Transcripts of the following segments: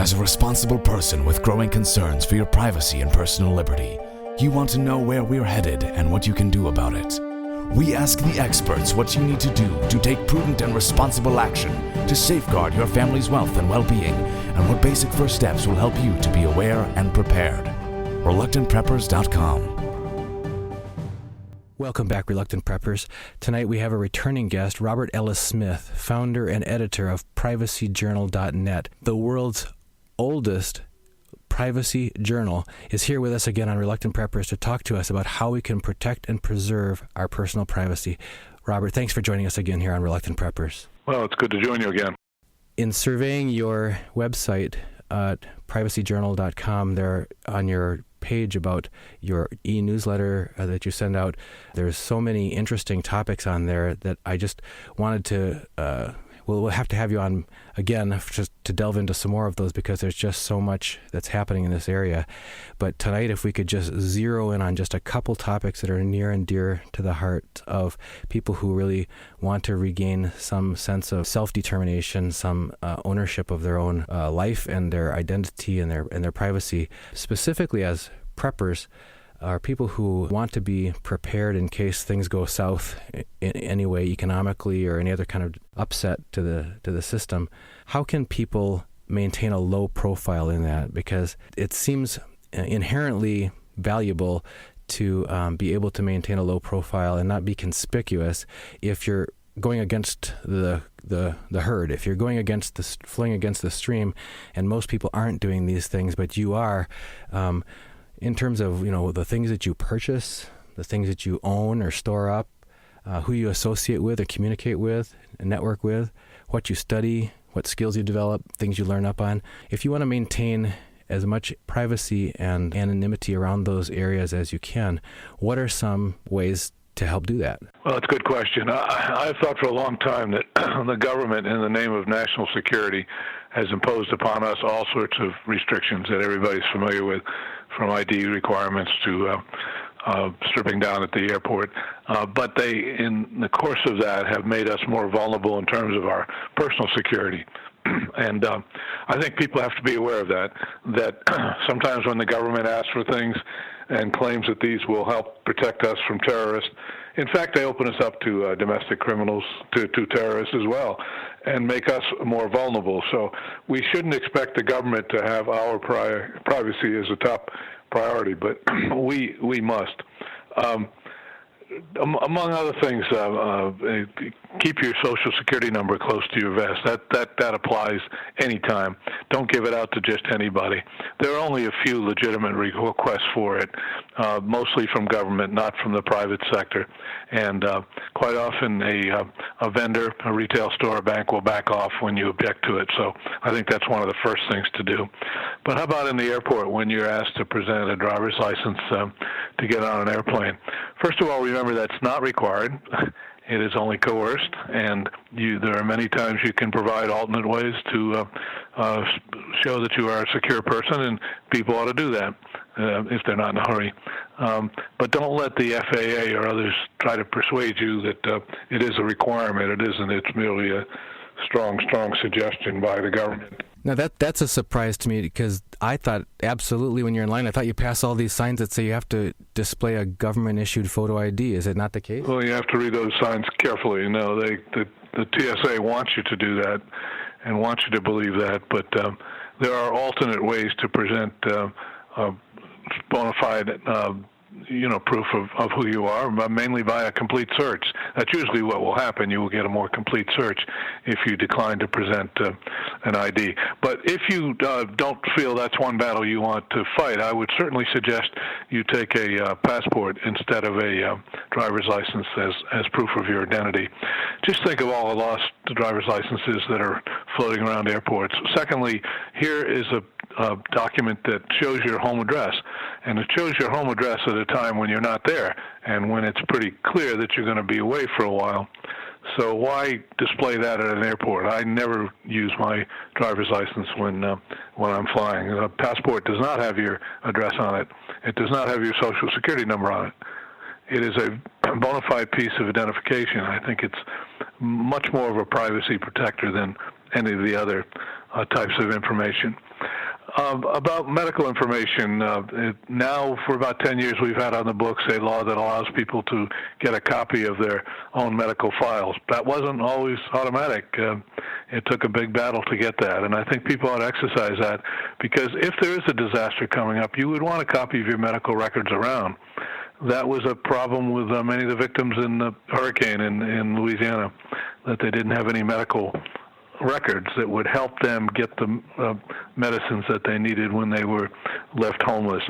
As a responsible person with growing concerns for your privacy and personal liberty, you want to know where we're headed and what you can do about it. We ask the experts what you need to do to take prudent and responsible action to safeguard your family's wealth and well-being, and what basic first steps will help you to be aware and prepared. ReluctantPreppers.com. Welcome back, Reluctant Preppers. Tonight we have a returning guest, Robert Ellis Smith, founder and editor of PrivacyJournal.net, the world's oldest privacy journal, is here with us again on Reluctant Preppers to talk to us about how we can protect and preserve our personal privacy. Robert, thanks for joining us again here on Reluctant Preppers. Well, it's good to join you again. In surveying your website at PrivacyJournal.com, there on your page about your e-newsletter that you send out, there's so many interesting topics on there that I just wanted to we'll have to have you on again just to delve into some more of those, because there's just so much that's happening in this area. But tonight, if we could just zero in on just a couple topics that are near and dear to the heart of people who really want to regain some sense of self-determination, some ownership of their own life and their identity and their privacy, specifically as preppers, are people who want to be prepared in case things go south in any way, economically or any other kind of upset to the system. How can people maintain a low profile in that? Because it seems inherently valuable to be able to maintain a low profile and not be conspicuous if you're going against the herd, if you're going against flowing against the stream, and most people aren't doing these things, but you are. In terms of, the things that you purchase, the things that you own or store up, who you associate with or communicate with and network with, what you study, what skills you develop, things you learn up on. If you want to maintain as much privacy and anonymity around those areas as you can, what are some ways to help do that? Well, it's a good question. I've thought for a long time that the government, in the name of national security, has imposed upon us all sorts of restrictions that everybody's familiar with, from ID requirements to stripping down at the airport. But they, in the course of that, have made us more vulnerable in terms of our personal security. And I think people have to be aware of that sometimes when the government asks for things and claims that these will help protect us from terrorists, in fact, they open us up to domestic criminals, to terrorists as well, and make us more vulnerable. So we shouldn't expect the government to have our privacy as a top priority, but we must. Among other things, keep your Social Security number close to your vest. That applies anytime. Don't give it out to just anybody. There are only a few legitimate requests for it, mostly from government, not from the private sector. And quite often a vendor, a retail store, a bank will back off when you object to it. So I think that's one of the first things to do. But how about in the airport when you're asked to present a driver's license to get on an airplane? First of all, remember that's not required. It is only coerced, and there are many times you can provide alternate ways to show that you are a secure person, and people ought to do that if they're not in a hurry. But don't let the FAA or others try to persuade you that it is a requirement. It isn't. It's merely a strong suggestion by the government. Now that's a surprise to me, because I thought absolutely when you're in line, I thought you pass all these signs that say you have to display a government-issued photo ID. Is it not the case? Well, you have to read those signs carefully. The TSA wants you to do that and wants you to believe that, but there are alternate ways to present bona fide proof of who you are, mainly by a complete search. That's usually what will happen. You will get a more complete search if you decline to present an ID. But if you don't feel that's one battle you want to fight, I would certainly suggest you take a passport instead of a driver's license as proof of your identity. Just think of all the lost driver's licenses that are floating around airports. Secondly, here is a document that shows your home address, and it shows your home address at a time when you're not there and when it's pretty clear that you're going to be away for a while. So why display that at an airport? I never use my driver's license when I'm flying. A passport does not have your address on it. It does not have your Social Security number on it. It is a bona fide piece of identification. I think it's much more of a privacy protector than any of the other types of information. About medical information, now for about 10 years we've had on the books a law that allows people to get a copy of their own medical files. That wasn't always automatic. It took a big battle to get that, and I think people ought to exercise that, because if there is a disaster coming up, you would want a copy of your medical records around. That was a problem with many of the victims in the hurricane in Louisiana, that they didn't have any medical records that would help them get the medicines that they needed when they were left homeless.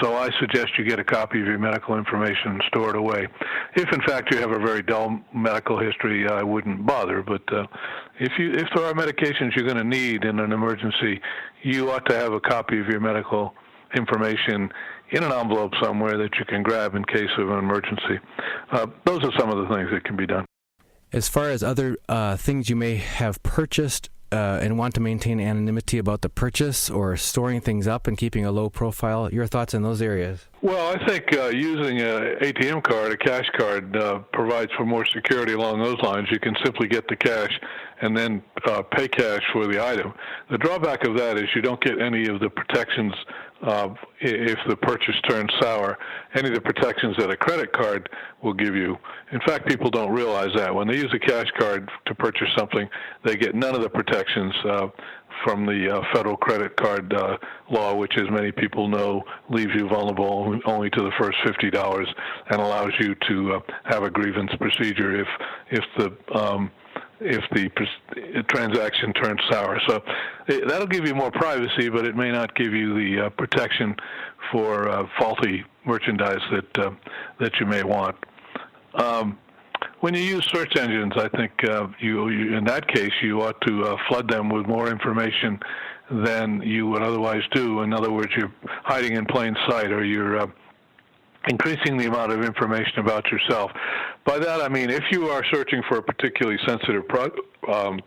So I suggest you get a copy of your medical information and store it away. If in fact you have a very dull medical history, I wouldn't bother. But if there are medications you're going to need in an emergency, you ought to have a copy of your medical information in an envelope somewhere that you can grab in case of an emergency. Those are some of the things that can be done. As far as other things you may have purchased and want to maintain anonymity about the purchase, or storing things up and keeping a low profile, your thoughts in those areas? Well, I think using an ATM card, a cash card, provides for more security along those lines. You can simply get the cash and then pay cash for the item. The drawback of that is you don't get any of the protections if the purchase turns sour, any of the protections that a credit card will give you. In fact, people don't realize that. When they use a cash card to purchase something, they get none of the protections from the federal credit card law, which, as many people know, leaves you vulnerable only to the first $50 and allows you to have a grievance procedure if the transaction turns sour. So that'll give you more privacy, but it may not give you the protection for faulty merchandise that you may want. When you use search engines, I think you in that case you ought to flood them with more information than you would otherwise do. In other words, you're hiding in plain sight, or you're increasing the amount of information about yourself. By that I mean, if you are searching for a particularly sensitive a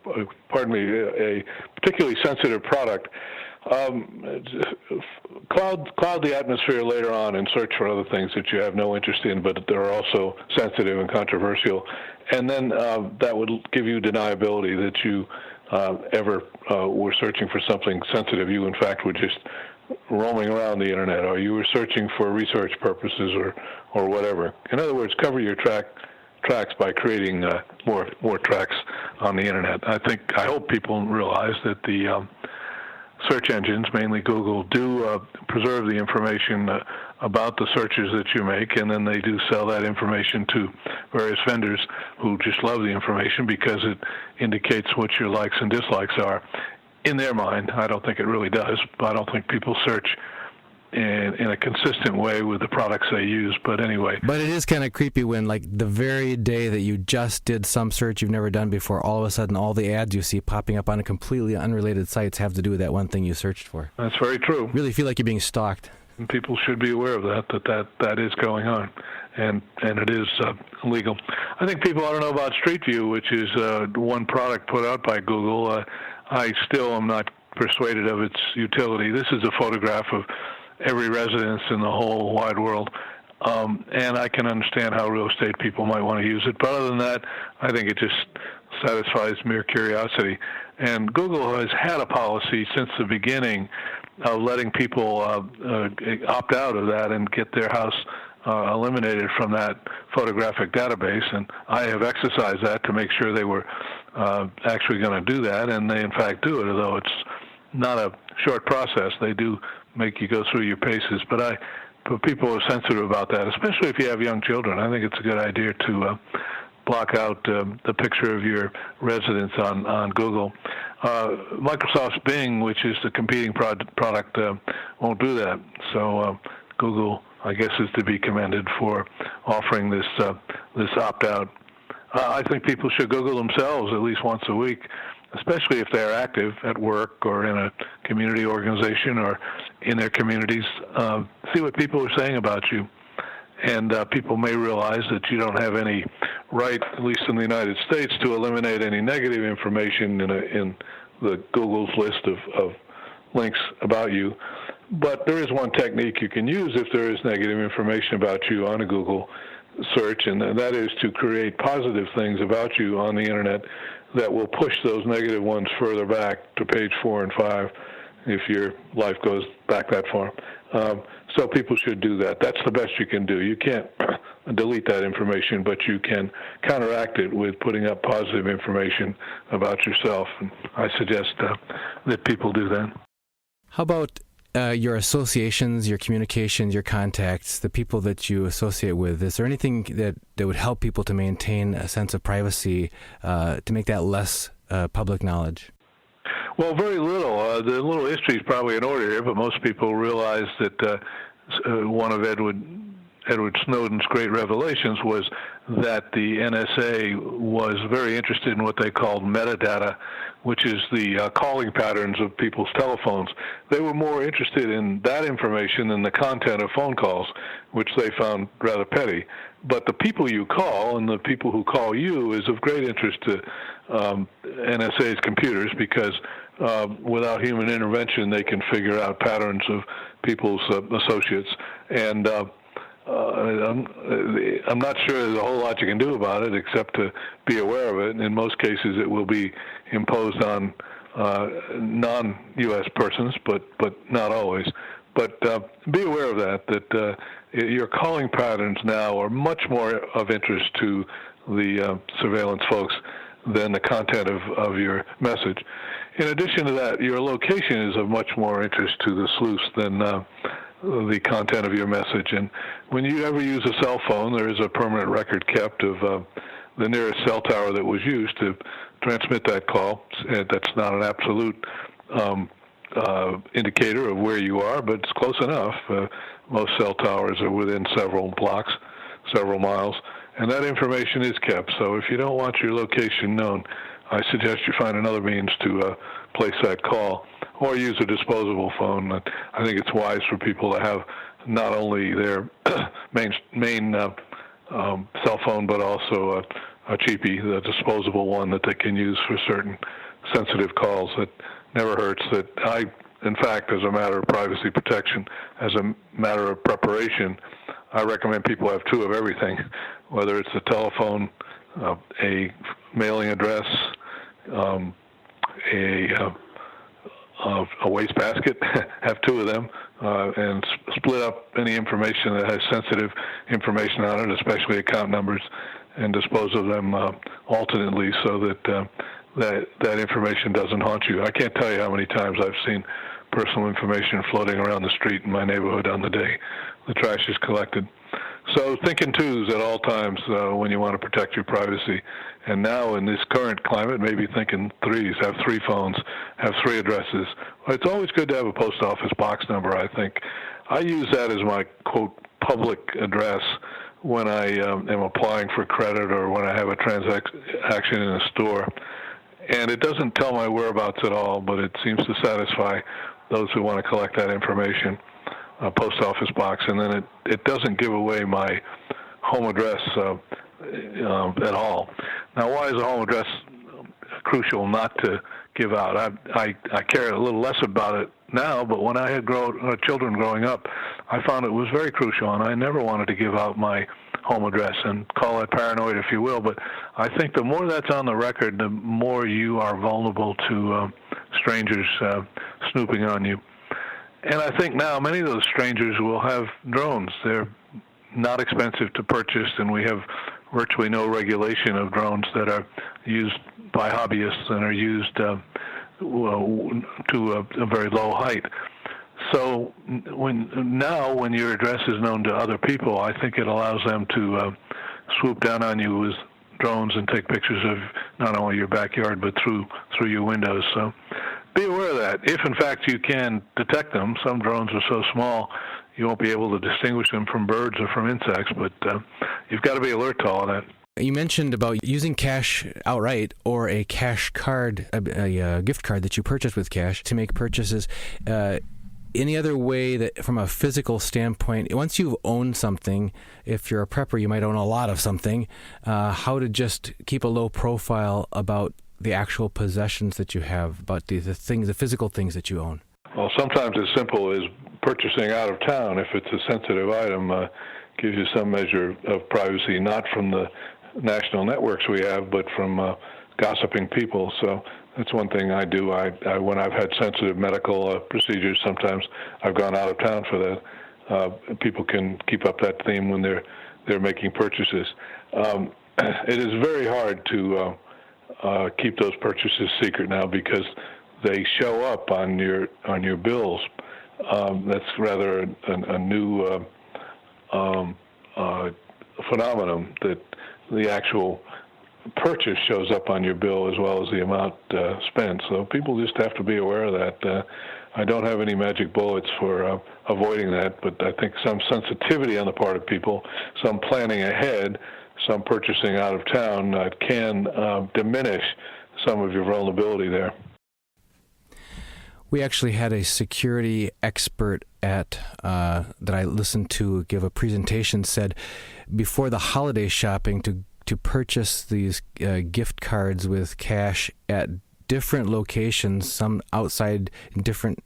particularly sensitive product, cloud the atmosphere later on and search for other things that you have no interest in, but that are also sensitive and controversial, and then that would give you deniability that you ever were searching for something sensitive. You, in fact, were just roaming around the internet, or you were searching for research purposes or whatever. In other words, cover your tracks by creating more tracks on the internet. I hope people realize that the search engines, mainly Google, do preserve the information about the searches that you make, and then they do sell that information to various vendors who just love the information because it indicates what your likes and dislikes are. In their mind, I don't think it really does. I don't think people search in a consistent way with the products they use, but anyway. But it is kind of creepy when, like, the very day that you just did some search you've never done before, all of a sudden all the ads you see popping up on completely unrelated sites have to do with that one thing you searched for. That's very true. Really feel like you're being stalked. And people should be aware of that is going on, and it is illegal. I think people ought to know about Street View, which is one product put out by Google. I still am not persuaded of its utility. This is a photograph of every residence in the whole wide world, and I can understand how real estate people might want to use it. But other than that, I think it just satisfies mere curiosity. And Google has had a policy since the beginning of letting people opt out of that and get their house eliminated from that photographic database, and I have exercised that to make sure they were actually going to do that, and they in fact do it, although it's not a short process. They do make you go through your paces, but people are sensitive about that, especially if you have young children. I think it's a good idea to block out the picture of your residence on Google. Microsoft's Bing, which is the competing product, won't do that. So Google, I guess, is to be commended for offering this opt-out. I think people should Google themselves at least once a week, especially if they're active at work or in a community organization or in their communities. See what people are saying about you. And people may realize that you don't have any right, at least in the United States, to eliminate any negative information in the Google's list of links about you. But there is one technique you can use if there is negative information about you on a Google search, and that is to create positive things about you on the internet that will push those negative ones further back to page 4 and 5 if your life goes back that far. So people should do that. That's the best you can do. You can't delete that information, but you can counteract it with putting up positive information about yourself. And I suggest that people do that. How about your associations, your communications, your contacts, the people that you associate with? Is there anything that would help people to maintain a sense of privacy, to make that less public knowledge? Well, very little. The little history is probably in order here, but most people realize that one of Edward Snowden's great revelations was that the NSA was very interested in what they called metadata, which is the calling patterns of people's telephones. They were more interested in that information than the content of phone calls, which they found rather petty. But the people you call and the people who call you is of great interest to NSA's computers, because without human intervention, they can figure out patterns of people's associates. And I'm not sure there's a whole lot you can do about it except to be aware of it. In most cases, it will be imposed on non-U.S. persons, but not always. But be aware of that your calling patterns now are much more of interest to the surveillance folks than the content of your message. In addition to that, your location is of much more interest to the sleuths than the content of your message. And when you ever use a cell phone, there is a permanent record kept of the nearest cell tower that was used to transmit that call. That's not an absolute indicator of where you are, but it's close enough. Most cell towers are within several blocks, several miles, and that information is kept. So if you don't want your location known, I suggest you find another means to place that call, or use a disposable phone. I think it's wise for people to have not only their main cell phone, but also a cheapie, the disposable one that they can use for certain sensitive calls. That never hurts. In fact, as a matter of privacy protection, as a matter of preparation, I recommend people have two of everything, whether it's a telephone, a mailing address, a wastebasket. Have two of them, and split up any information that has sensitive information on it, especially account numbers, and dispose of them alternately so that that information doesn't haunt you. I can't tell you how many times I've seen personal information floating around the street in my neighborhood on the day the trash is collected. So think in twos at all times when you want to protect your privacy. And now in this current climate, maybe think in threes. Have three phones, have three addresses. It's always good to have a post office box number, I think. I use that as my, quote, public address when I am applying for credit or when I have a transaction in a store. And it doesn't tell my whereabouts at all, but it seems to satisfy those who want to collect that information. A post office box, and then it doesn't give away my home address at all. Now, why is a home address crucial not to give out? I care a little less about it now, but when I had children growing up, I found it was very crucial, and I never wanted to give out my home address, and call it paranoid if you will, but I think the more that's on the record, the more you are vulnerable to strangers snooping on you. And I think now many of those strangers will have drones. They're not expensive to purchase, and we have virtually no regulation of drones that are used by hobbyists and are used to a very low height. So when your address is known to other people, I think it allows them to swoop down on you with drones and take pictures of not only your backyard but through your windows. So be aware of that. If, in fact, you can detect them, some drones are so small you won't be able to distinguish them from birds or from insects, but you've got to be alert to all of that. You mentioned about using cash outright or a cash card, a gift card that you purchase with cash to make purchases. Any other way that, from a physical standpoint, once you've owned something, if you're a prepper, you might own a lot of something, how to just keep a low profile about the actual possessions that you have, about the physical things that you own? Well, sometimes as simple as purchasing out of town, if it's a sensitive item, gives you some measure of privacy, not from the national networks we have, but from gossiping people. So That's one thing I do. I when I've had sensitive medical procedures, sometimes I've gone out of town for that. People can keep up that theme when they're making purchases. It is very hard to keep those purchases secret now because they show up on your bills. That's rather a new phenomenon, that the actual purchase shows up on your bill as well as the amount spent. So people just have to be aware of that. I don't have any magic bullets for avoiding that, but I think some sensitivity on the part of people, some planning ahead, some purchasing out of town can diminish some of your vulnerability there. We actually had a security expert that I listened to give a presentation, said before the holiday shopping to purchase these gift cards with cash at different locations, some outside in different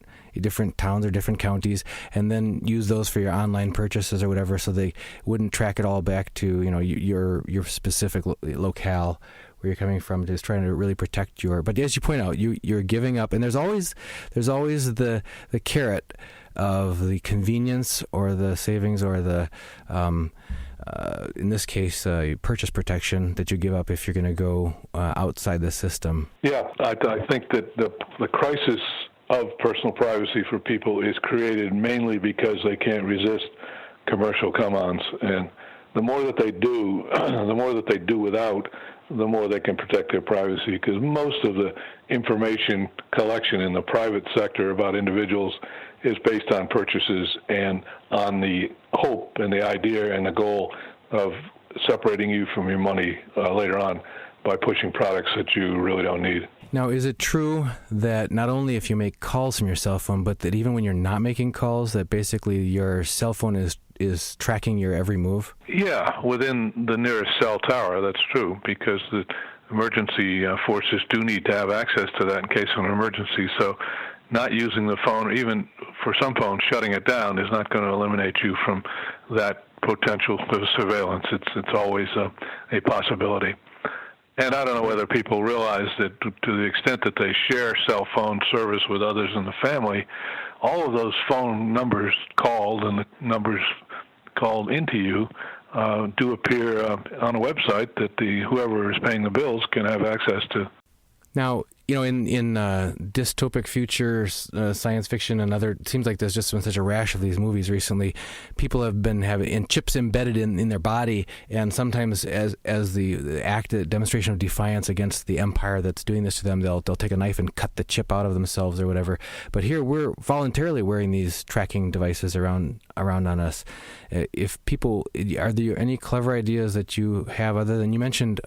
towns or different counties, and then use those for your online purchases or whatever, so they wouldn't track it all back to your specific locale where you're coming from, just trying to really protect but as you point out, you're giving up, and there's always the carrot of the convenience or the savings or the in this case purchase protection that you give up if you're going to go outside the system. Yeah, I think that the crisis of personal privacy for people is created mainly because they can't resist commercial come-ons, and the more that they do, the more that they do without, the more they can protect their privacy, because most of the information collection in the private sector about individuals is based on purchases and on the hope and the idea and the goal of separating you from your money later on by pushing products that you really don't need. Now, is it true that not only if you make calls from your cell phone, but that even when you're not making calls, that basically your cell phone is tracking your every move? Yeah, within the nearest cell tower, that's true, because the emergency forces do need to have access to that in case of an emergency. So not using the phone, even for some phones, shutting it down is not going to eliminate you from that potential surveillance. It's always a possibility. And I don't know whether people realize that to the extent that they share cell phone service with others in the family, all of those phone numbers called and the numbers called into you do appear on a website that whoever is paying the bills can have access to. Now, in dystopic futures, science fiction, and other, it seems like there's just been such a rash of these movies recently. People have been having chips embedded in their body, and sometimes as the demonstration of defiance against the empire that's doing this to them, they'll take a knife and cut the chip out of themselves or whatever. But here we're voluntarily wearing these tracking devices around on us. If people, are there any clever ideas that you have other than, you mentioned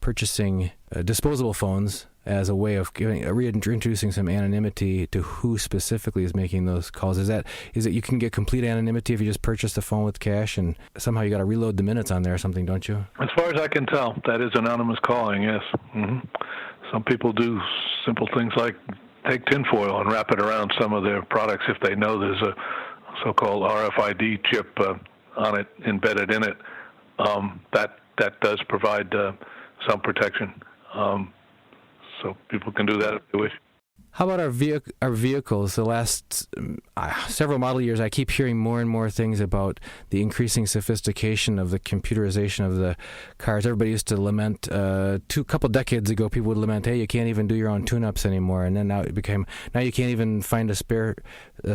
purchasing disposable phones as a way of reintroducing some anonymity to who specifically is making those calls? Is it you can get complete anonymity if you just purchase the phone with cash, and somehow you got to reload the minutes on there or something, don't you? As far as I can tell, that is anonymous calling, yes. Mm-hmm. Some people do simple things like take tinfoil and wrap it around some of their products if they know there's a so-called RFID chip on it, embedded in it. That does provide some protection. So people can do that if they wish. How about our vehicles? The last several model years, I keep hearing more and more things about the increasing sophistication of the computerization of the cars. Everybody used to lament, couple decades ago, people would lament, hey, you can't even do your own tune-ups anymore. And then now you can't even find a spare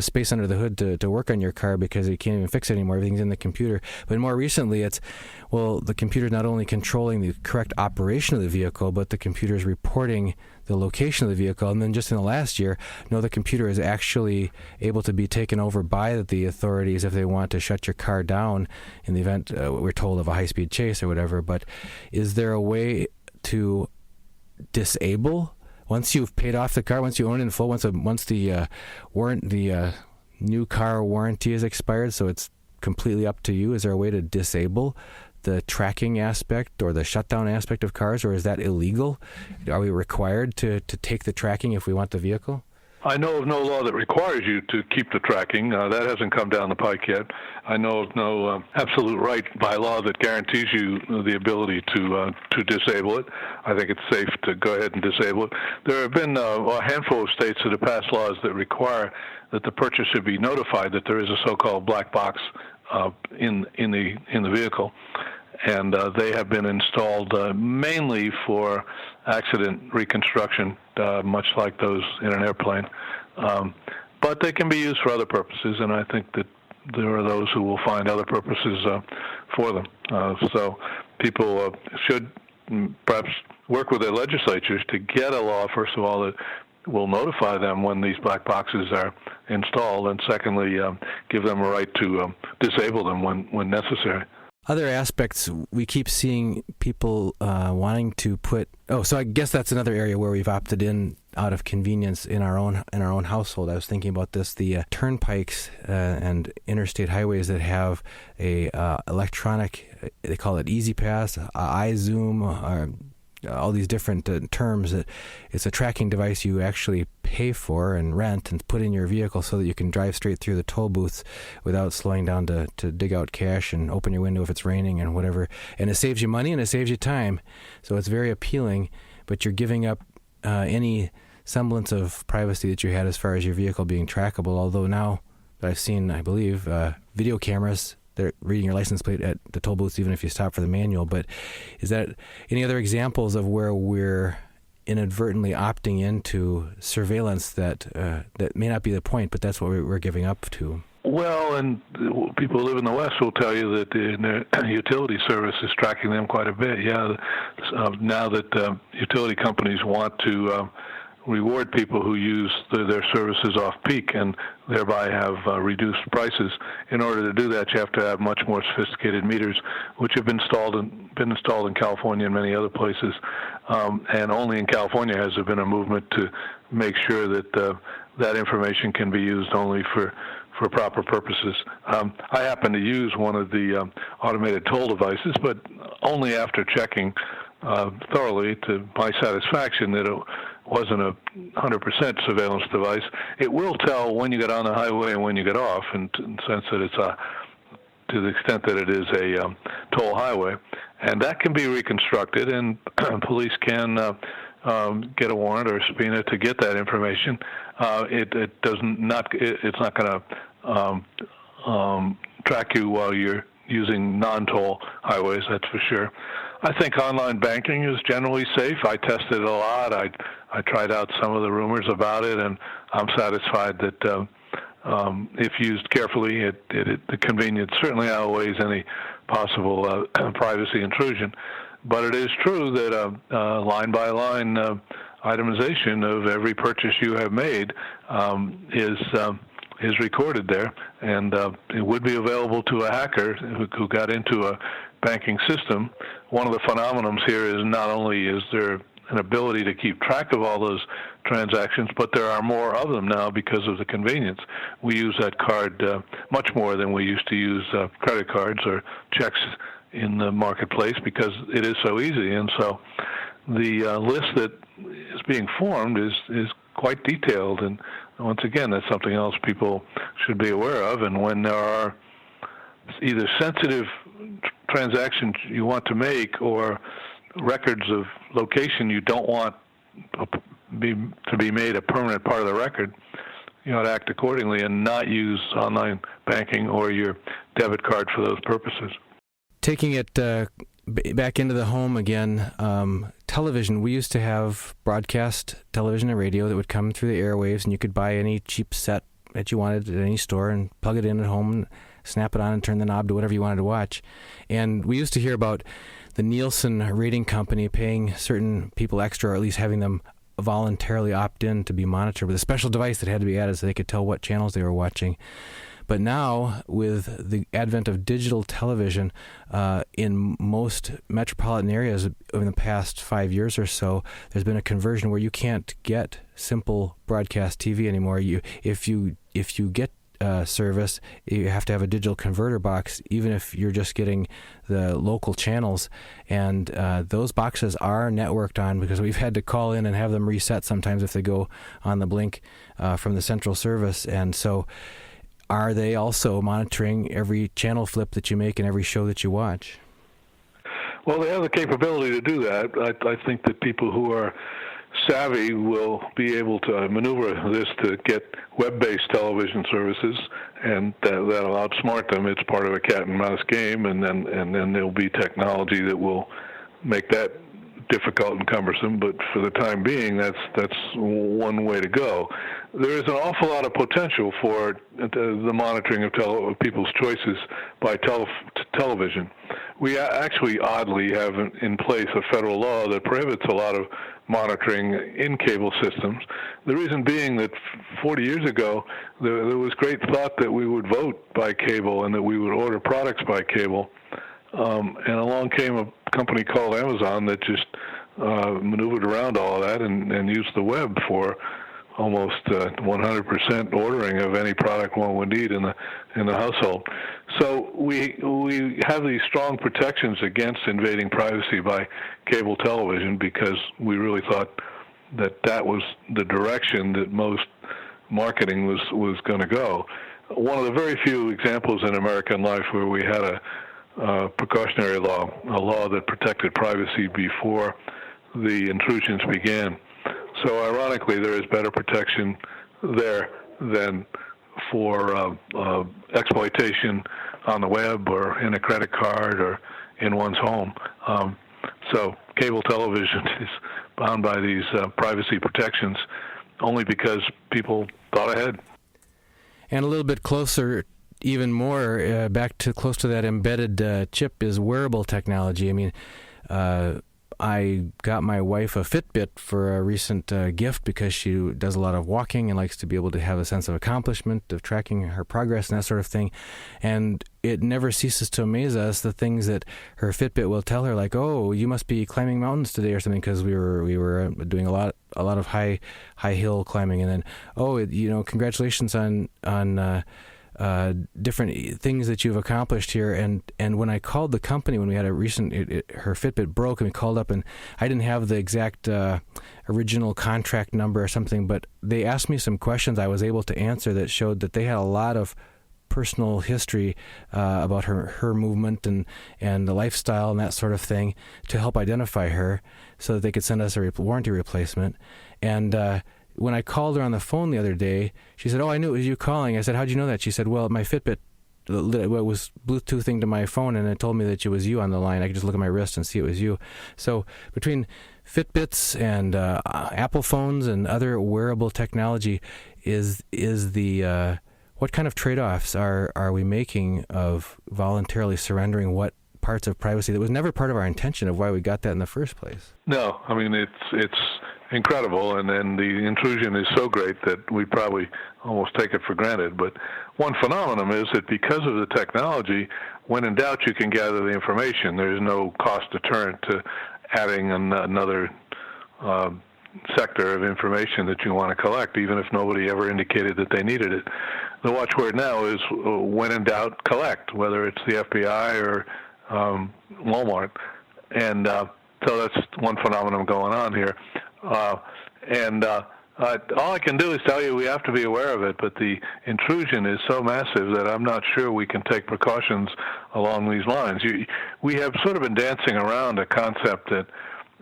space under the hood to work on your car because you can't even fix it anymore. Everything's in the computer. But more recently, the computer's not only controlling the correct operation of the vehicle, but the computer's reporting the location of the vehicle. And then just in the last year, the computer is actually able to be taken over by the authorities if they want to shut your car down in the event, we're told, of a high-speed chase or whatever. But is there a way to disable, once you've paid off the car, once you own it in full, once the new car warranty is expired, so it's completely up to you, is there a way to disable the tracking aspect or the shutdown aspect of cars, or is that illegal? Are we required to take the tracking if we want the vehicle? I know of no law that requires you to keep the tracking. That hasn't come down the pike yet. I know of no absolute right by law that guarantees you the ability to disable it. I think it's safe to go ahead and disable it. There have been a handful of states that have passed laws that require that the purchaser be notified that there is a so-called black box in the vehicle, and they have been installed mainly for accident reconstruction, much like those in an airplane. But they can be used for other purposes, and I think that there are those who will find other purposes for them. So people should perhaps work with their legislatures to get a law, first of all, that will notify them when these black boxes are installed, and secondly, give them a right to disable them when necessary. Other aspects, we keep seeing people wanting to put. So I guess that's another area where we've opted in out of convenience in our own household. I was thinking about this: the turnpikes and interstate highways that have a electronic. They call it Easy Pass, iZoom, or all these different terms. It's a tracking device you actually pay for and rent and put in your vehicle so that you can drive straight through the toll booths without slowing down to dig out cash and open your window if it's raining and whatever. And it saves you money and it saves you time. So it's very appealing, but you're giving up any semblance of privacy that you had as far as your vehicle being trackable, although now that I've seen, I believe, video cameras, they're reading your license plate at the toll booths even if you stop for the manual. But is that any other examples of where we're inadvertently opting into surveillance that may not be the point, but that's what we're giving up to? Well, and people who live in the West will tell you that their utility service is tracking them quite a bit. Yeah, now that utility companies want to reward people who use their services off-peak and thereby have reduced prices. In order to do that, you have to have much more sophisticated meters, which have been installed in California and many other places. And only in California has there been a movement to make sure that that information can be used only for proper purposes. I happen to use one of the automated toll devices, but only after checking thoroughly to my satisfaction that it wasn't a 100% surveillance device. It will tell when you get on the highway and when you get off, in the sense that it's to the extent that it is a toll highway, and that can be reconstructed, and police can get a warrant or a subpoena to get that information. It's not going to track you while you're using non-toll highways, that's for sure. I think online banking is generally safe. I tested it a lot. I tried out some of the rumors about it, and I'm satisfied that if used carefully, the convenience certainly outweighs any possible privacy intrusion. But it is true that line-by-line itemization of every purchase you have made is recorded there, and it would be available to a hacker who got into a banking system. One of the phenomenons here is not only is there an ability to keep track of all those transactions, but there are more of them now because of the convenience. We use that card much more than we used to use credit cards or checks in the marketplace because it is so easy. And so the list that is being formed is quite detailed. And once again, that's something else people should be aware of. And when there are either sensitive transactions you want to make or records of location you don't want to be made a permanent part of the record, you ought to act accordingly and not use online banking or your debit card for those purposes. Taking it back into the home again, television. We used to have broadcast television and radio that would come through the airwaves, and you could buy any cheap set that you wanted at any store and plug it in at home and snap it on and turn the knob to whatever you wanted to watch. And we used to hear about the Nielsen rating company paying certain people extra, or at least having them voluntarily opt in to be monitored with a special device that had to be added so they could tell what channels they were watching. But now, with the advent of digital television in most metropolitan areas in the past 5 years or so, there's been a conversion where you can't get simple broadcast TV anymore. If you get service, you have to have a digital converter box, even if you're just getting the local channels. And those boxes are networked on, because we've had to call in and have them reset sometimes if they go on the blink from the central service. And so are they also monitoring every channel flip that you make and every show that you watch? Well, they have the capability to do that. I think that people who are savvy will be able to maneuver this to get web-based television services, and that'll outsmart them. It's part of a cat and mouse game, and then there'll be technology that will make that difficult and cumbersome. But for the time being, that's one way to go. There is an awful lot of potential for the monitoring of people's choices by television. We actually, oddly, have in place a federal law that prohibits a lot of monitoring in cable systems. The reason being that 40 years ago, there was great thought that we would vote by cable and that we would order products by cable. And along came a company called Amazon that just maneuvered around all of that and used the web for almost 100% ordering of any product one would need in the household. So we have these strong protections against invading privacy by cable television, because we really thought that was the direction that most marketing was going to go. One of the very few examples in American life where we had a precautionary law, a law that protected privacy before the intrusions began. So ironically, there is better protection there than for exploitation on the web or in a credit card or in one's home. So cable television is bound by these privacy protections only because people thought ahead. And a little bit closer, even more, back to close to that embedded chip is wearable technology. I mean, I got my wife a Fitbit for a recent gift because she does a lot of walking and likes to be able to have a sense of accomplishment, of tracking her progress and that sort of thing. And it never ceases to amaze us, the things that her Fitbit will tell her, like, "Oh, you must be climbing mountains today," or something, because we were doing a lot of high hill climbing, and then, "Oh, congratulations on different things that you've accomplished here." And when I called the company, when we had a recent, her Fitbit broke, and we called up, and I didn't have the exact original contract number or something, but they asked me some questions I was able to answer that showed that they had a lot of personal history about her movement and the lifestyle and that sort of thing to help identify her so that they could send us a warranty replacement. And when I called her on the phone the other day, she said, "Oh, I knew it was you calling." I said, "How'd you know that?" She said, "Well, my Fitbit was Bluetoothing to my phone, and it told me that it was you on the line. I could just look at my wrist and see it was you." So between Fitbits and Apple phones and other wearable technology, is the what kind of trade-offs are we making of voluntarily surrendering what parts of privacy that was never part of our intention of why we got that in the first place? No, I mean, it's incredible, and then the intrusion is so great that we probably almost take it for granted. But one phenomenon is that because of the technology, when in doubt, you can gather the information. There's no cost deterrent to adding another sector of information that you want to collect, even if nobody ever indicated that they needed it. The watchword now is when in doubt, collect, whether it's the FBI or Walmart. And so that's one phenomenon going on here. All I can do is tell you we have to be aware of it, but the intrusion is so massive that I'm not sure we can take precautions along these lines. We have sort of been dancing around a concept that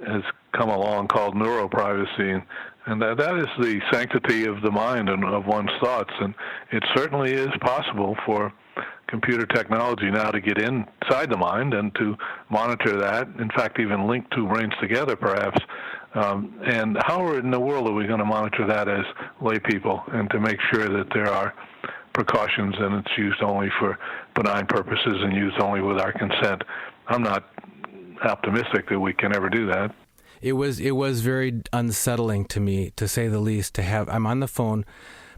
has come along called neuroprivacy, and that is the sanctity of the mind and of one's thoughts. And it certainly is possible for computer technology now to get inside the mind and to monitor that, in fact, even link two brains together, perhaps. And how in the world are we going to monitor that as lay people and to make sure that there are precautions and it's used only for benign purposes and used only with our consent? I'm not optimistic that we can ever do that. It was very unsettling to me, to say the least, to have, I'm on the phone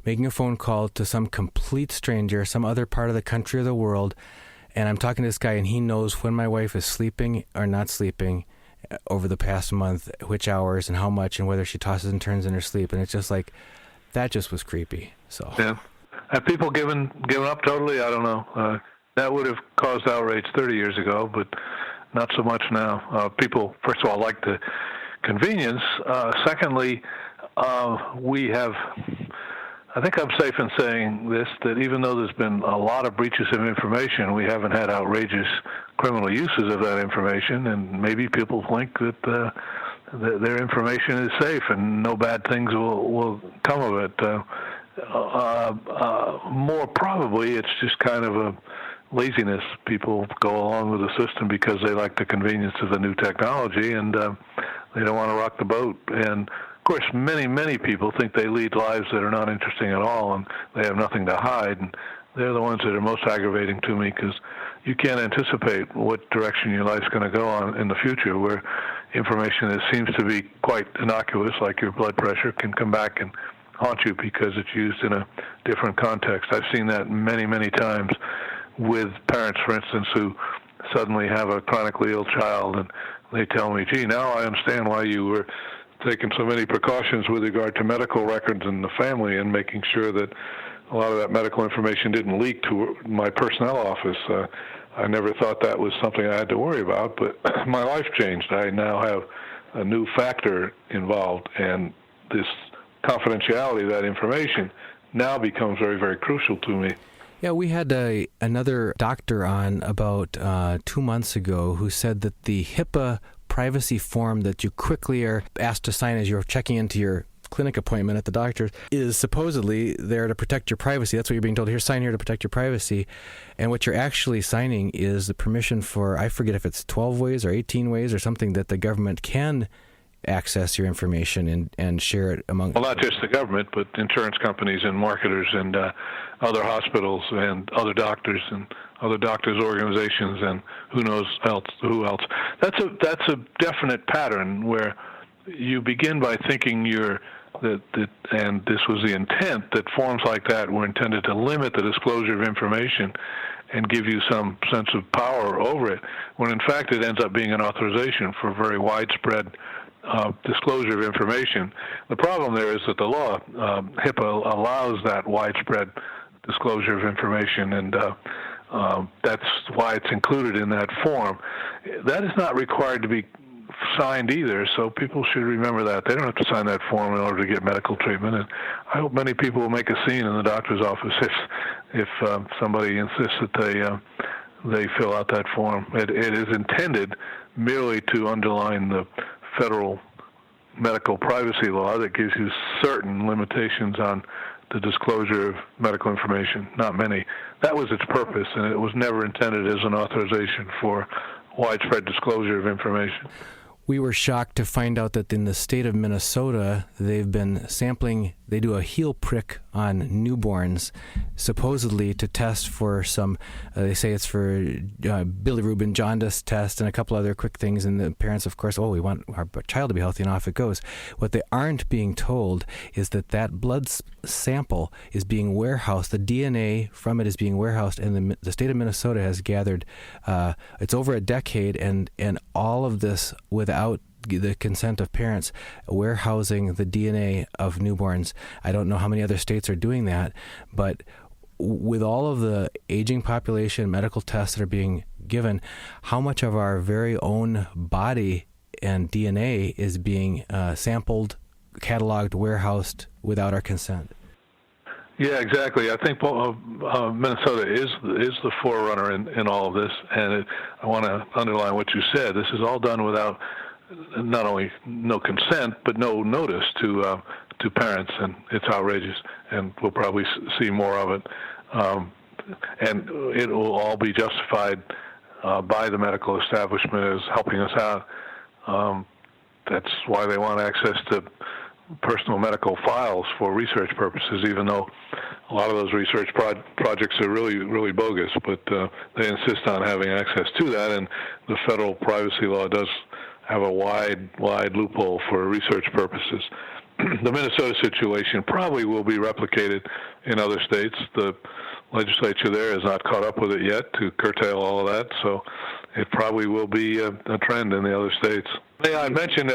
making a phone call to some complete stranger, some other part of the country or the world, and I'm talking to this guy, and he knows when my wife is sleeping or not sleeping over the past month, which hours and how much, and whether she tosses and turns in her sleep, and it's just like, that just was creepy. So yeah, Have people given up totally? I don't know. That would have caused outrage 30 years ago, but not so much now. People, first of all, like the convenience. Secondly, we have, I think I'm safe in saying this, that even though there's been a lot of breaches of information, we haven't had outrageous criminal uses of that information, and maybe people think that their information is safe and no bad things will come of it. More probably, it's just kind of a laziness. People go along with the system because they like the convenience of the new technology, and they don't want to rock the boat. And of course, many people think they lead lives that are not interesting at all, and they have nothing to hide. And they're the ones that are most aggravating to me, because you can't anticipate what direction your life's going to go on in the future, where information that seems to be quite innocuous, like your blood pressure, can come back and haunt you because it's used in a different context. I've seen that many times with parents, for instance, who suddenly have a chronically ill child, and they tell me, gee, now I understand why you were taking so many precautions with regard to medical records in the family and making sure that a lot of that medical information didn't leak to my personnel office. I never thought that was something I had to worry about, but my life changed. I now have a new factor involved, and this confidentiality of that information now becomes very crucial to me. Yeah, we had another doctor on about 2 months ago who said that the HIPAA privacy form that you quickly are asked to sign as you're checking into your clinic appointment at the doctor is supposedly there to protect your privacy. That's what you're being told. Here, sign here to protect your privacy. And what you're actually signing is the permission for, I forget if it's 12 ways or 18 ways or something, that the government can access your information and share it among... Well, not just the government, but insurance companies and marketers and other hospitals and other doctors and other doctors' organizations and who else. That's a definite pattern where you begin by thinking and this was the intent, that forms like that were intended to limit the disclosure of information and give you some sense of power over it, when in fact it ends up being an authorization for very widespread disclosure of information. The problem there is that the law, HIPAA, allows that widespread disclosure of information, and that's why it's included in that form. That is not required to be signed either, so people should remember that. They don't have to sign that form in order to get medical treatment, and I hope many people will make a scene in the doctor's office if somebody insists that they fill out that form. It is intended merely to underline the federal medical privacy law that gives you certain limitations on the disclosure of medical information, not many. That was its purpose, and it was never intended as an authorization for widespread disclosure of information. We were shocked to find out that in the state of Minnesota, they've been sampling, they do a heel prick on newborns, supposedly to test for some, they say it's for bilirubin jaundice test and a couple other quick things. And the parents, of course, we want our child to be healthy, and off it goes. What they aren't being told is that blood sample is being warehoused, the DNA from it is being warehoused, and the state of Minnesota has gathered, it's over a decade, and all of this without the consent of parents, warehousing the DNA of newborns. I don't know how many other states are doing that, but with all of the aging population, medical tests that are being given, how much of our very own body and DNA is being sampled, cataloged, warehoused without our consent? Yeah, exactly. I think Minnesota is the forerunner in all of this, and I want to underline what you said. This is all done without not only no consent, but no notice to parents, and it's outrageous, and we'll probably see more of it. And it will all be justified by the medical establishment as helping us out. That's why they want access to personal medical files for research purposes, even though a lot of those research projects are really bogus, but they insist on having access to that, and the federal privacy law does have a wide loophole for research purposes. The Minnesota situation probably will be replicated in other states. The legislature there has not caught up with it yet to curtail all of that, so it probably will be a trend in the other states. Yeah, I mentioned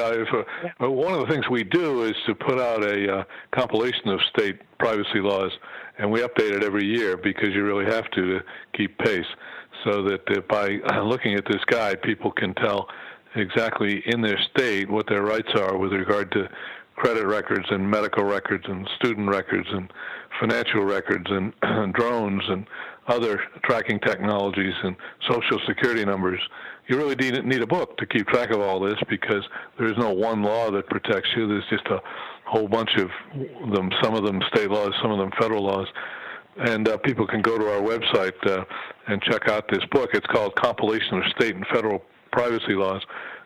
one of the things we do is to put out a compilation of state privacy laws, and we update it every year because you really have to keep pace, so that by looking at this guide, people can tell exactly in their state what their rights are with regard to credit records and medical records and student records and financial records and drones and other tracking technologies and social security numbers. You really need a book to keep track of all this, because there is no one law that protects you. There's just a whole bunch of them, some of them state laws, some of them federal laws. And people can go to our website and check out this book. It's called Compilation of State and Federal Privacy Laws.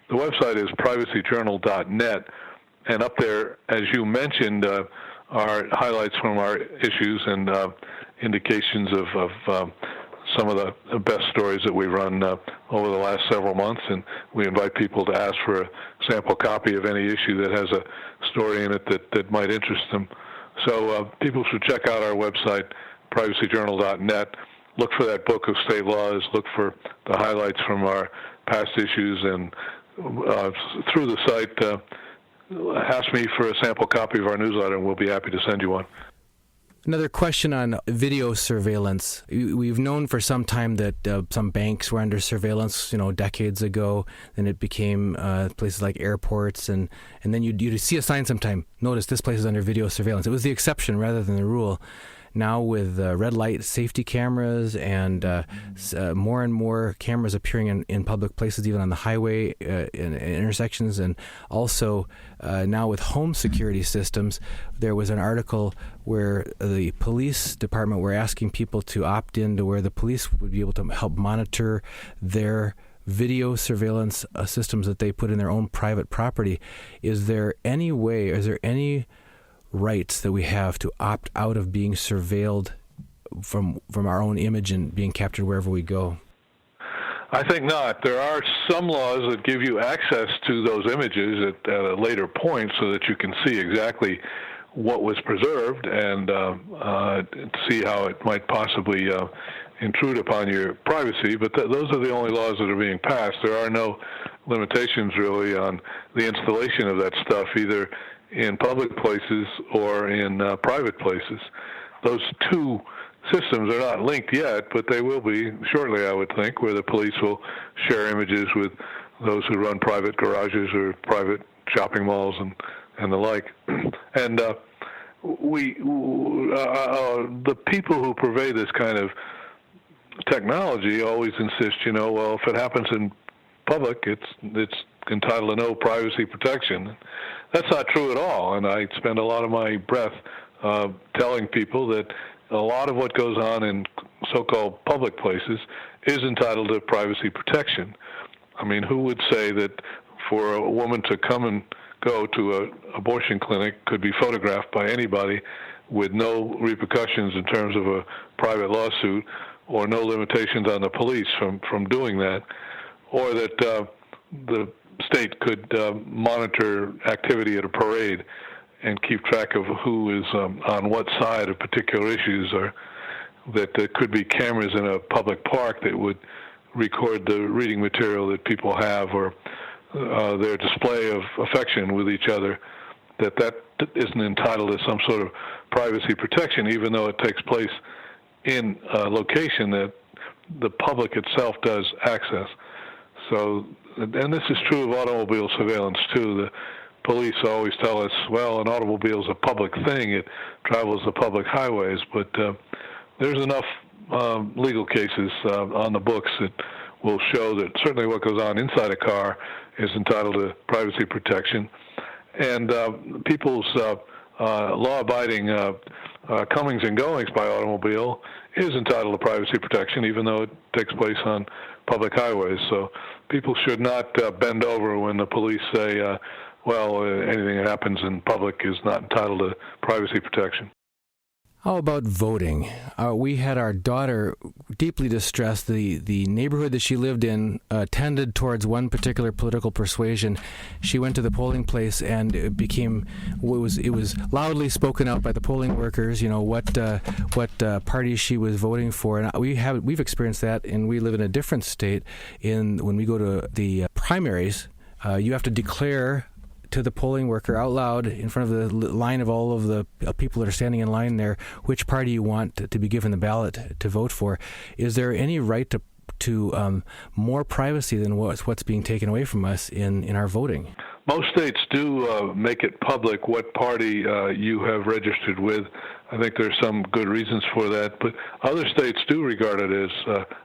The website is privacyjournal.net. And up there, as you mentioned, are highlights from our issues and indications of some of the best stories that we've run over the last several months. And we invite people to ask for a sample copy of any issue that has a story in it that might interest them. So people should check out our website, privacyjournal.net. Look for that book of state laws. Look for the highlights from our past issues. And through the site, ask me for a sample copy of our newsletter, and we'll be happy to send you one. Another question on video surveillance. We've known for some time that some banks were under surveillance, decades ago. Then it became places like airports, and then you'd see a sign sometime, notice this place is under video surveillance. It was the exception rather than the rule. Now with red light safety cameras and more and more cameras appearing in public places, even on the highway, in intersections, and also now with home security systems. There was an article where the police department were asking people to opt in to where the police would be able to help monitor their video surveillance systems that they put in their own private property. Is there any rights that we have to opt out of being surveilled from our own image and being captured wherever we go? I think not. There are some laws that give you access to those images at a later point so that you can see exactly what was preserved and see how it might possibly intrude upon your privacy. But those are the only laws that are being passed. There are no limitations really on the installation of that stuff, either in public places or in private places. Those two systems are not linked yet, but they will be shortly, I would think, where the police will share images with those who run private garages or private shopping malls and the like. And the people who purvey this kind of technology always insist, well, if it happens in public, it's entitled to no privacy protection. That's not true at all, and I spend a lot of my breath telling people that a lot of what goes on in so-called public places is entitled to privacy protection. I mean, who would say that for a woman to come and go to an abortion clinic could be photographed by anybody with no repercussions in terms of a private lawsuit, or no limitations on the police from doing that, or that the state could monitor activity at a parade and keep track of who is on what side of particular issues, or that there could be cameras in a public park that would record the reading material that people have, or their display of affection with each other, that isn't entitled to some sort of privacy protection, even though it takes place in a location that the public itself does access. So, and this is true of automobile surveillance too. The police always tell us, well, an automobile is a public thing. It travels the public highways. But there's enough legal cases on the books that will show that certainly what goes on inside a car is entitled to privacy protection. And people's law-abiding comings and goings by automobile is entitled to privacy protection, even though it takes place on public highways. So people should not bend over when the police say, anything that happens in public is not entitled to privacy protection. How about voting? We had our daughter deeply distressed. The neighborhood that she lived in tended towards one particular political persuasion. She went to the polling place, and it was loudly spoken out by the polling workers. What party she was voting for, and we've experienced that, and we live in a different state. When we go to the primaries, you have to declare to the polling worker out loud in front of the line of all of the people that are standing in line there, which party you want to be given the ballot to vote for. Is there any right to more privacy than what's being taken away from us in our voting? Most states do make it public what party you have registered with. I think there's some good reasons for that, but other states do regard it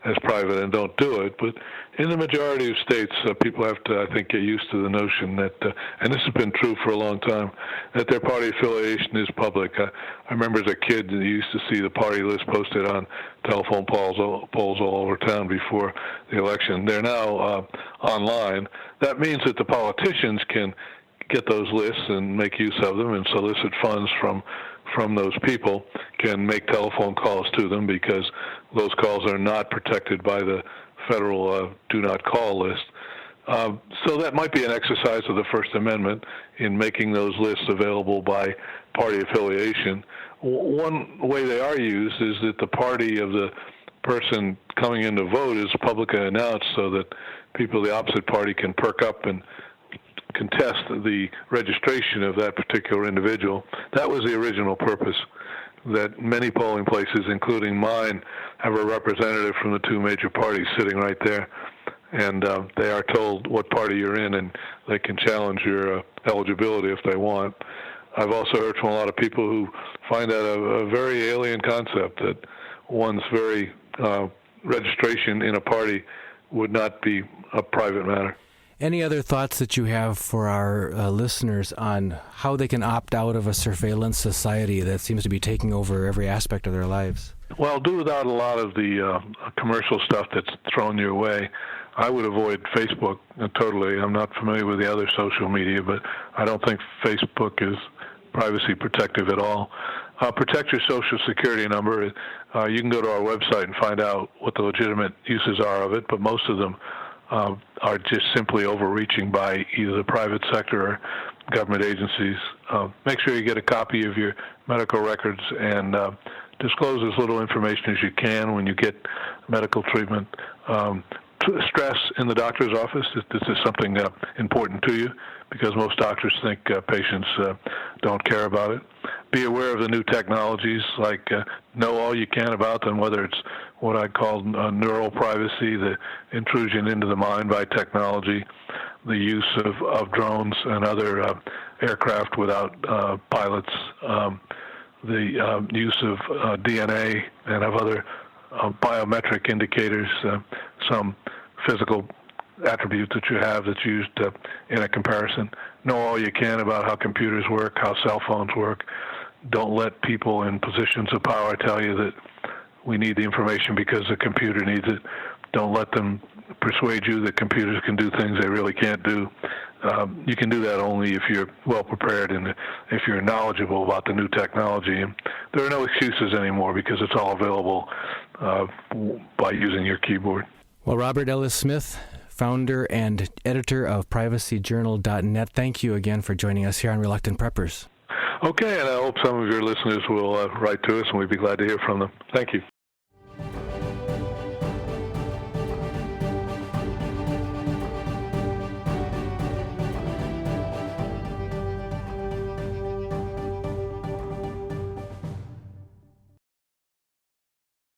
as private and don't do it. But in the majority of states, people have to, I think, get used to the notion that, and this has been true for a long time, that their party affiliation is public. I remember as a kid, you used to see the party list posted on telephone poles all over town before the election. They're now online. That means that the politicians can get those lists and make use of them and solicit funds from those people, can make telephone calls to them because those calls are not protected by the federal do not call list. So that might be an exercise of the First Amendment in making those lists available by party affiliation. One way they are used is that the party of the person coming in to vote is publicly announced so that people of the opposite party can perk up and contest the registration of that particular individual. That was the original purpose, that many polling places, including mine, have a representative from the two major parties sitting right there. And they are told what party you're in, and they can challenge your eligibility if they want. I've also heard from a lot of people who find that a very alien concept, that one's very registration in a party would not be a private matter. Any other thoughts that you have for our listeners on how they can opt out of a surveillance society that seems to be taking over every aspect of their lives? Well, do without a lot of the commercial stuff that's thrown your way. I would avoid Facebook totally. I'm not familiar with the other social media, but I don't think Facebook is privacy protective at all. Protect your Social Security number. You can go to our website and find out what the legitimate uses are of it, but most of them are just simply overreaching by either the private sector or government agencies. Make sure you get a copy of your medical records and disclose as little information as you can when you get medical treatment. Stress in the doctor's office that this is something important to you, because most doctors think patients don't care about it. Be aware of the new technologies, like know all you can about them, whether it's what I call neural privacy, the intrusion into the mind by technology, the use of drones and other aircraft without pilots, the use of DNA and of other biometric indicators, some physical attributes that you have that's used in a comparison. Know all you can about how computers work, how cell phones work. Don't let people in positions of power tell you that we need the information because the computer needs it. Don't let them persuade you that computers can do things they really can't do. You can do that only if you're well prepared and if you're knowledgeable about the new technology. And there are no excuses anymore because it's all available by using your keyboard. Well, Robert Ellis Smith, founder and editor of privacyjournal.net, thank you again for joining us here on Reluctant Preppers. Okay, and I hope some of your listeners will write to us, and we'd be glad to hear from them. Thank you.